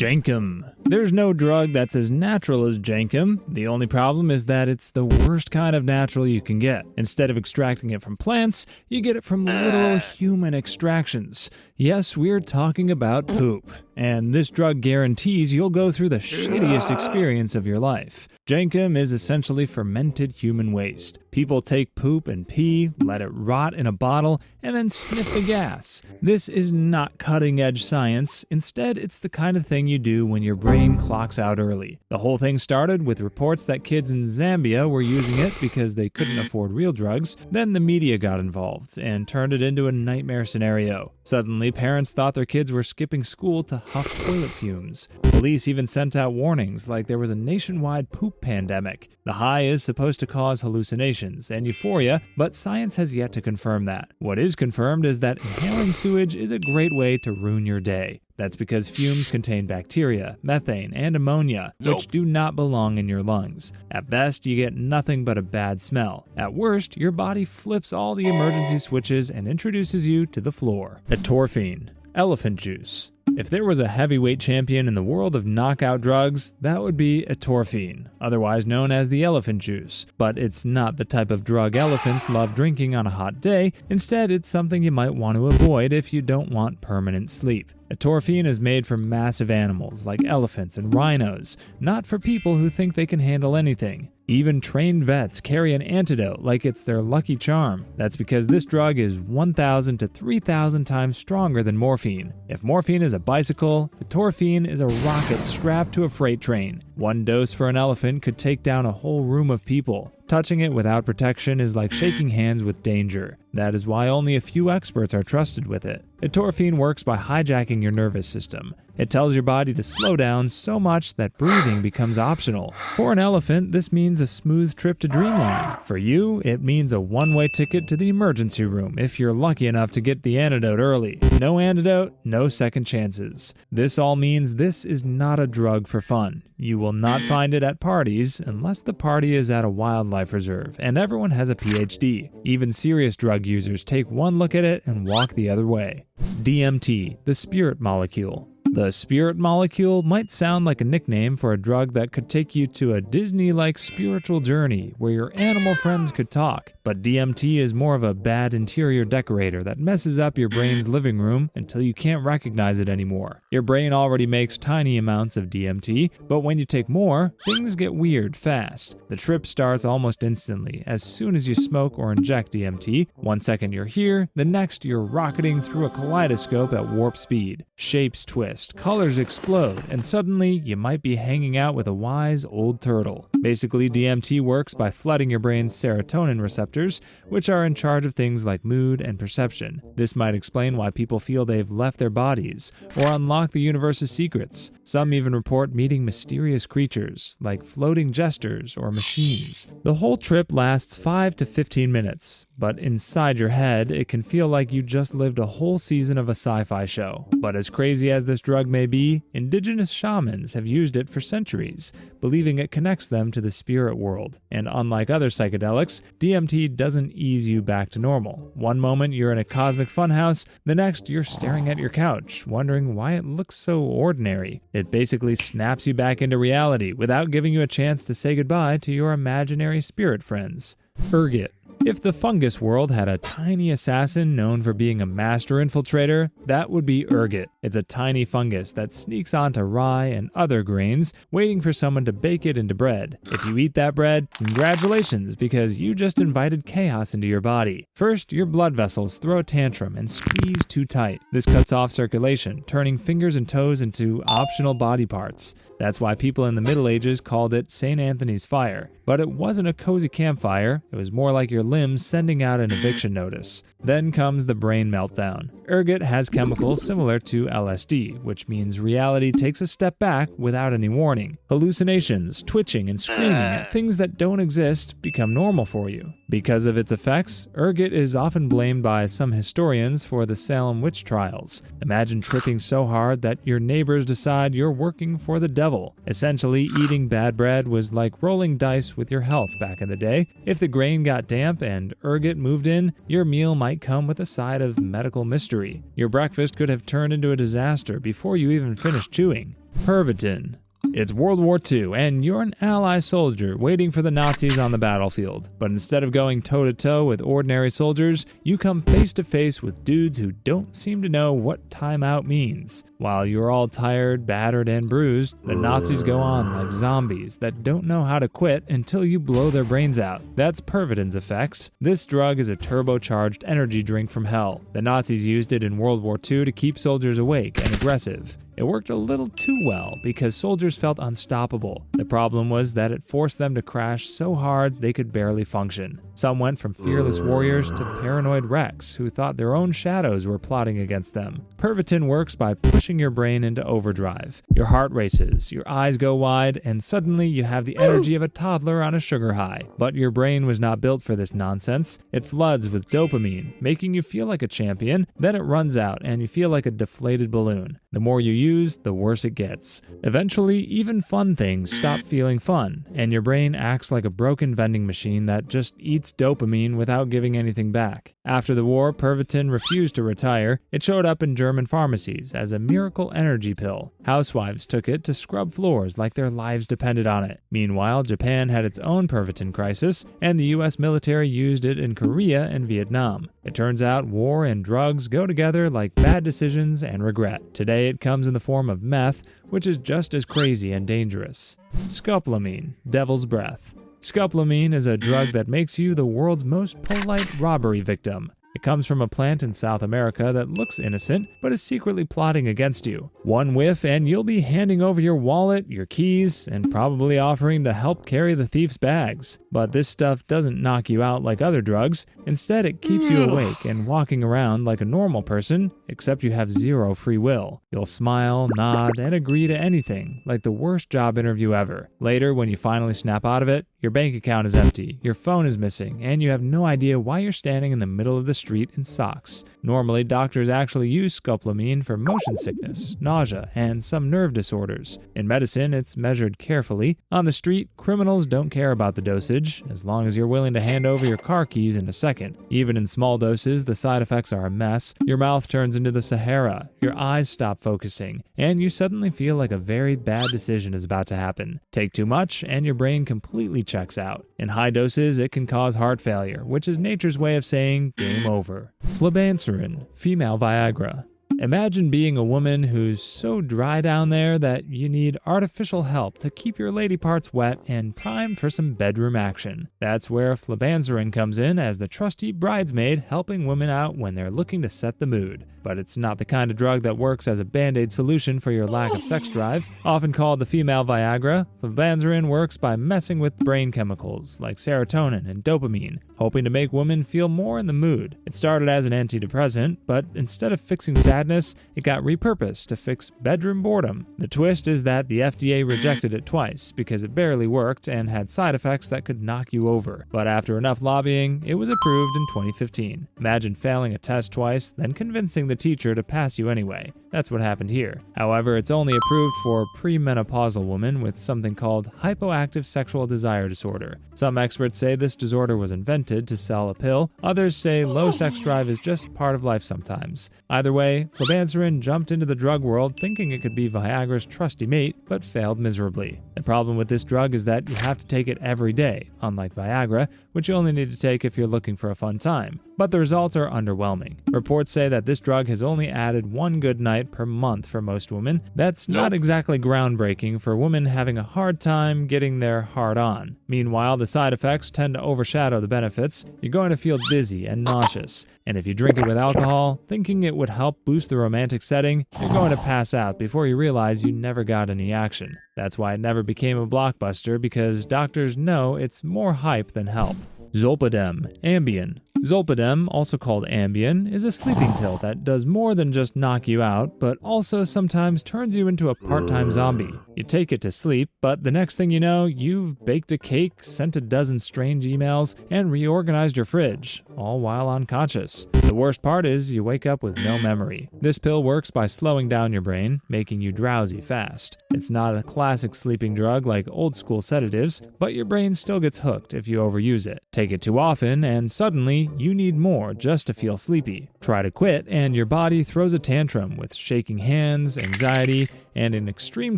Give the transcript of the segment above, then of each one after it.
Jankum. There's no drug that's as natural as Jankum. The only problem is that it's the worst kind of natural you can get. Instead of extracting it from plants, you get it from literal human extractions. Yes, we're talking about poop. And this drug guarantees you'll go through the shittiest experience of your life. Jankum is essentially fermented human waste. People take poop and pee, let it rot in a bottle, and then sniff the gas. This is not cutting-edge science. Instead, it's the kind of thing you do when your brain clocks out early. The whole thing started with reports that kids in Zambia were using it because they couldn't afford real drugs. Then the media got involved and turned it into a nightmare scenario. Suddenly, parents thought their kids were skipping school to huff toilet fumes. Police even sent out warnings like there was a nationwide poop pandemic. The high is supposed to cause hallucinations and euphoria, but science has yet to confirm that. What is confirmed is that inhaling sewage is a great way to ruin your day. That's because fumes contain bacteria, methane, and ammonia, which do not belong in your lungs. At best, you get nothing but a bad smell. At worst, your body flips all the emergency switches and introduces you to the floor. Etorphine, elephant juice. If there was a heavyweight champion in the world of knockout drugs, that would be etorphine, otherwise known as the elephant juice. But it's not the type of drug elephants love drinking on a hot day. Instead, it's something you might want to avoid if you don't want permanent sleep. Etorphine is made for massive animals like elephants and rhinos, not for people who think they can handle anything. Even trained vets carry an antidote like it's their lucky charm. That's because this drug is 1,000 to 3,000 times stronger than morphine. If morphine is a bicycle, etorphine is a rocket strapped to a freight train. One dose for an elephant could take down a whole room of people. Touching it without protection is like shaking hands with danger. That is why only a few experts are trusted with it. Etorphine works by hijacking your nervous system. It tells your body to slow down so much that breathing becomes optional. For an elephant, this means a smooth trip to dreamland. For you, it means a one-way ticket to the emergency room if you're lucky enough to get the antidote early. No antidote, no second chances. This all means this is not a drug for fun. You will not find it at parties unless the party is at a wildlife reserve and everyone has a PhD. Even serious drug users take one look at it and walk the other way. DMT, the spirit molecule. The spirit molecule might sound like a nickname for a drug that could take you to a Disney-like spiritual journey where your animal friends could talk. But DMT is more of a bad interior decorator that messes up your brain's living room until you can't recognize it anymore. Your brain already makes tiny amounts of DMT, but when you take more, things get weird fast. The trip starts almost instantly as soon as you smoke or inject DMT. 1 second you're here, the next you're rocketing through a kaleidoscope at warp speed. Shapes twist, colors explode, and suddenly you might be hanging out with a wise old turtle. Basically, DMT works by flooding your brain's serotonin receptors, which are in charge of things like mood and perception. This might explain why people feel they've left their bodies or unlocked the universe's secrets. Some even report meeting mysterious creatures, like floating jesters or machines. The whole trip lasts 5 to 15 minutes, but inside your head, it can feel like you just lived a whole season of a sci-fi show. But as crazy as this drug may be, indigenous shamans have used it for centuries, believing it connects them to the spirit world. And unlike other psychedelics, DMT doesn't ease you back to normal. One moment you're in a cosmic funhouse, the next you're staring at your couch, wondering why it looks so ordinary. It basically snaps you back into reality without giving you a chance to say goodbye to your imaginary spirit friends. Ergot. If the fungus world had a tiny assassin known for being a master infiltrator, that would be ergot. It's a tiny fungus that sneaks onto rye and other grains, waiting for someone to bake it into bread. If you eat that bread, congratulations, because you just invited chaos into your body. First, your blood vessels throw a tantrum and squeeze too tight. This cuts off circulation, turning fingers and toes into optional body parts. That's why people in the Middle Ages called it St. Anthony's fire. But it wasn't a cozy campfire, it was more like your limbs sending out an eviction notice. Then comes the brain meltdown. Ergot has chemicals similar to LSD, which means reality takes a step back without any warning. Hallucinations, twitching, and screaming at things that don't exist become normal for you. Because of its effects, ergot is often blamed by some historians for the Salem witch trials. Imagine tripping so hard that your neighbors decide you're working for the devil. Essentially, eating bad bread was like rolling dice with your health back in the day. If the grain got damp and ergot moved in, your meal might come with a side of medical mystery. Your breakfast could have turned into a disaster before you even finished chewing. Pervitin. It's World War II, and you're an ally soldier waiting for the Nazis on the battlefield. But instead of going toe-to-toe with ordinary soldiers, you come face-to-face with dudes who don't seem to know what timeout means. While you're all tired, battered, and bruised, the Nazis go on like zombies that don't know how to quit until you blow their brains out. That's Pervitin's effects. This drug is a turbocharged energy drink from hell. The Nazis used it in World War II to keep soldiers awake and aggressive. It worked a little too well because soldiers felt unstoppable. The problem was that it forced them to crash so hard they could barely function. Some went from fearless warriors to paranoid wrecks who thought their own shadows were plotting against them. Pervitin works by pushing your brain into overdrive. Your heart races, your eyes go wide, and suddenly you have the energy of a toddler on a sugar high. But your brain was not built for this nonsense. It floods with dopamine, making you feel like a champion. Then it runs out and you feel like a deflated balloon. The more you use, the worse it gets. Eventually, even fun things stop feeling fun, and your brain acts like a broken vending machine that just eats dopamine without giving anything back. After the war, Pervitin refused to retire. It showed up in German pharmacies as a miracle energy pill. Housewives took it to scrub floors like their lives depended on it. Meanwhile, Japan had its own Pervitin crisis, and the US military used it in Korea and Vietnam. It turns out war and drugs go together like bad decisions and regret. Today it comes in the form of meth, which is just as crazy and dangerous. Scopolamine, devil's breath. Scopolamine is a drug that makes you the world's most polite robbery victim. It comes from a plant in South America that looks innocent, but is secretly plotting against you. One whiff and you'll be handing over your wallet, your keys, and probably offering to help carry the thief's bags. But this stuff doesn't knock you out like other drugs. Instead, it keeps you awake and walking around like a normal person, except you have zero free will. You'll smile, nod, and agree to anything, like the worst job interview ever. Later, when you finally snap out of it, your bank account is empty, your phone is missing, and you have no idea why you're standing in the middle of the street in socks. Normally, doctors actually use scopolamine for motion sickness, nausea, and some nerve disorders. In medicine, it's measured carefully. On the street, criminals don't care about the dosage, as long as you're willing to hand over your car keys in a second. Even in small doses, the side effects are a mess. Your mouth turns into the Sahara, your eyes stop focusing, and you suddenly feel like a very bad decision is about to happen. Take too much, and your brain completely checks out. In high doses, it can cause heart failure, which is nature's way of saying game over. Flibanserin, female Viagra. Imagine being a woman who's so dry down there that you need artificial help to keep your lady parts wet and primed for some bedroom action. That's where flibanserin comes in as the trusty bridesmaid helping women out when they're looking to set the mood. But it's not the kind of drug that works as a band-aid solution for your lack of sex drive. Often called the female Viagra, flibanserin works by messing with brain chemicals like serotonin and dopamine, hoping to make women feel more in the mood. It started as an antidepressant, but instead of fixing sadness, it got repurposed to fix bedroom boredom. The twist is that the FDA rejected it twice because it barely worked and had side effects that could knock you over. But after enough lobbying, it was approved in 2015. Imagine failing a test twice, then convincing the teacher to pass you anyway. That's what happened here. However, it's only approved for premenopausal women with something called hypoactive sexual desire disorder. Some experts say this disorder was invented to sell a pill. Others say low sex drive is just part of life sometimes. Either way, flibanserin jumped into the drug world thinking it could be Viagra's trusty mate, but failed miserably. The problem with this drug is that you have to take it every day, unlike Viagra, which you only need to take if you're looking for a fun time. But the results are underwhelming. Reports say that this drug has only added one good night per month for most women. That's not exactly groundbreaking for women having a hard time getting their heart on. Meanwhile, the side effects tend to overshadow the benefits. You're going to feel dizzy and nauseous. And if you drink it with alcohol, thinking it would help boost the romantic setting, you're going to pass out before you realize you never got any action. That's why it never became a blockbuster, because doctors know it's more hype than help. Zolpidem, Ambien. Zolpidem, also called Ambien, is a sleeping pill that does more than just knock you out, but also sometimes turns you into a part-time zombie. You take it to sleep, but the next thing you know, you've baked a cake, sent a dozen strange emails, and reorganized your fridge, all while unconscious. The worst part is you wake up with no memory. This pill works by slowing down your brain, making you drowsy fast. It's not a classic sleeping drug like old-school sedatives, but your brain still gets hooked if you overuse it. Take it too often, and suddenly, you need more just to feel sleepy. Try to quit, and your body throws a tantrum with shaking hands, anxiety, and in extreme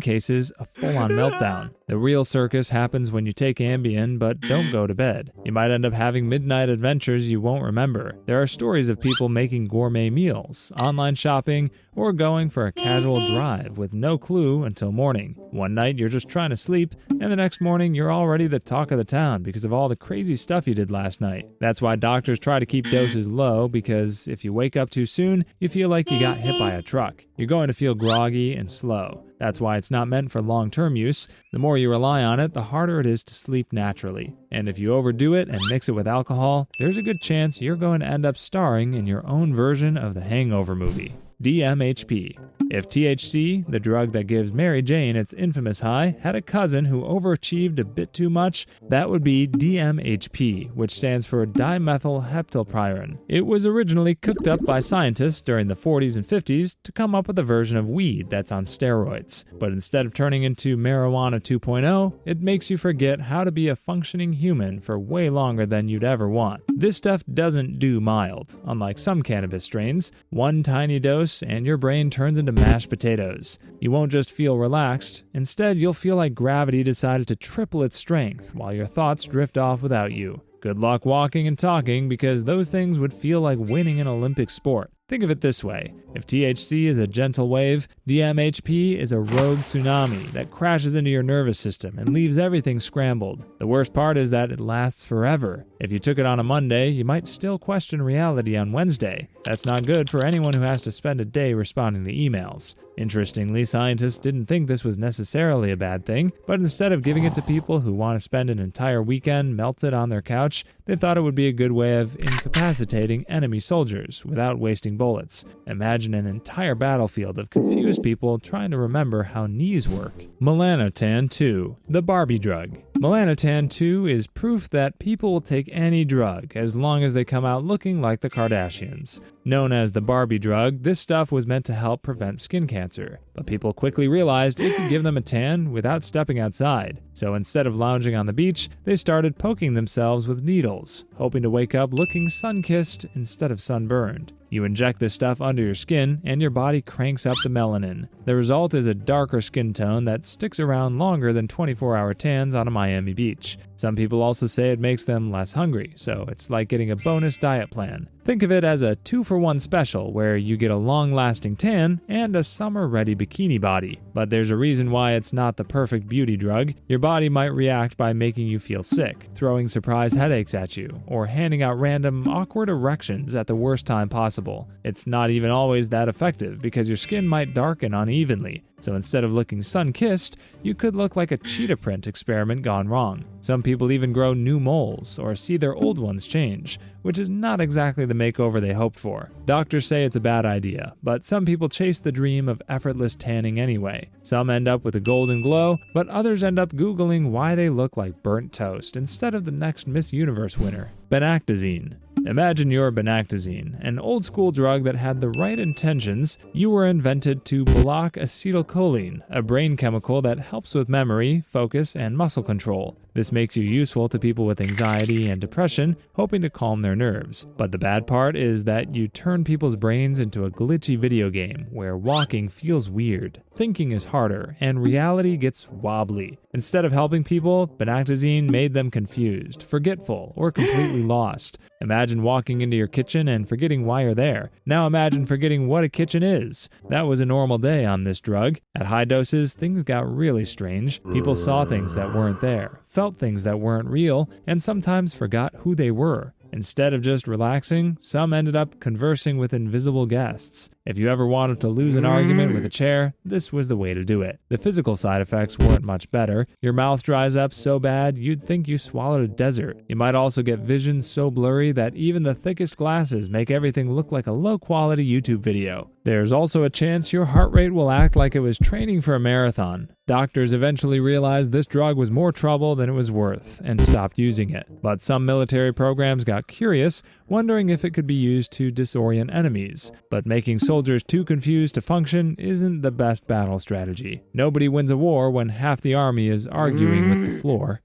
cases, a full-on meltdown. The real circus happens when you take Ambien but don't go to bed. You might end up having midnight adventures you won't remember. There are stories of people making gourmet meals, online shopping, or going for a casual drive with no clue until morning. One night you're just trying to sleep, and the next morning you're already the talk of the town because of all the crazy stuff you did last night. That's why doctors try to keep doses low, because if you wake up too soon, you feel like you got hit by a truck. You're going to feel groggy and slow. That's why it's not meant for long-term use. The more you rely on it, the harder it is to sleep naturally. And if you overdo it and mix it with alcohol, there's a good chance you're going to end up starring in your own version of the Hangover movie. DMHP. If THC, the drug that gives Mary Jane its infamous high, had a cousin who overachieved a bit too much, that would be DMHP, which stands for dimethylheptylpyrin. It was originally cooked up by scientists during the 40s and 50s to come up with a version of weed that's on steroids. But instead of turning into marijuana 2.0, it makes you forget how to be a functioning human for way longer than you'd ever want. This stuff doesn't do mild. Unlike some cannabis strains, one tiny dose and your brain turns into mashed potatoes. You won't just feel relaxed, instead you'll feel like gravity decided to triple its strength while your thoughts drift off without you. Good luck walking and talking, because those things would feel like winning an Olympic sport. Think of it this way: if THC is a gentle wave, DMHP is a rogue tsunami that crashes into your nervous system and leaves everything scrambled. The worst part is that it lasts forever. If you took it on a Monday, you might still question reality on Wednesday. That's not good for anyone who has to spend a day responding to emails. Interestingly, scientists didn't think this was necessarily a bad thing, but instead of giving it to people who want to spend an entire weekend melted on their couch, they thought it would be a good way of incapacitating enemy soldiers without wasting bullets. Imagine an entire battlefield of confused people trying to remember how knees work. Melanotan 2, the Barbie drug. Melanotan 2 is proof that people will take any drug as long as they come out looking like the Kardashians. Known as the Barbie drug, this stuff was meant to help prevent skin cancer, but people quickly realized it could give them a tan without stepping outside. So instead of lounging on the beach, they started poking themselves with needles, hoping to wake up looking sun-kissed instead of sunburned. You inject this stuff under your skin, and your body cranks up the melanin. The result is a darker skin tone that sticks around longer than 24-hour tans on a Miami beach. Some people also say it makes them less hungry, so it's like getting a bonus diet plan. Think of it as a 2-for-1 special where you get a long-lasting tan and a summer-ready bikini body. But there's a reason why it's not the perfect beauty drug. Your body might react by making you feel sick, throwing surprise headaches at you, or handing out random awkward erections at the worst time possible. It's not even always that effective because your skin might darken unevenly. So instead of looking sun-kissed, you could look like a cheetah print experiment gone wrong. Some people even grow new moles or see their old ones change, which is not exactly the makeover they hoped for. Doctors say it's a bad idea, but some people chase the dream of effortless tanning anyway. Some end up with a golden glow, but others end up Googling why they look like burnt toast instead of the next Miss Universe winner. Banactazine. Imagine you're Banactazine, an old-school drug that had the right intentions. You were invented to block acetylcholine, a brain chemical that helps with memory, focus, and muscle control. This makes you useful to people with anxiety and depression, hoping to calm their nerves. But the bad part is that you turn people's brains into a glitchy video game where walking feels weird, thinking is harder, and reality gets wobbly. Instead of helping people, Banactazine made them confused, forgetful, or completely lost. Imagine walking into your kitchen and forgetting why you're there. Now imagine forgetting what a kitchen is. That was a normal day on this drug. At high doses, things got really strange. People saw things that weren't there, felt things that weren't real, and sometimes forgot who they were. Instead of just relaxing, some ended up conversing with invisible guests. If you ever wanted to lose an argument with a chair, this was the way to do it. The physical side effects weren't much better. Your mouth dries up so bad you'd think you swallowed a desert. You might also get vision so blurry that even the thickest glasses make everything look like a low-quality YouTube video. There's also a chance your heart rate will act like it was training for a marathon. Doctors eventually realized this drug was more trouble than it was worth and stopped using it. But some military programs got curious, wondering if it could be used to disorient enemies. But making soldiers too confused to function isn't the best battle strategy. Nobody wins a war when half the army is arguing with the floor.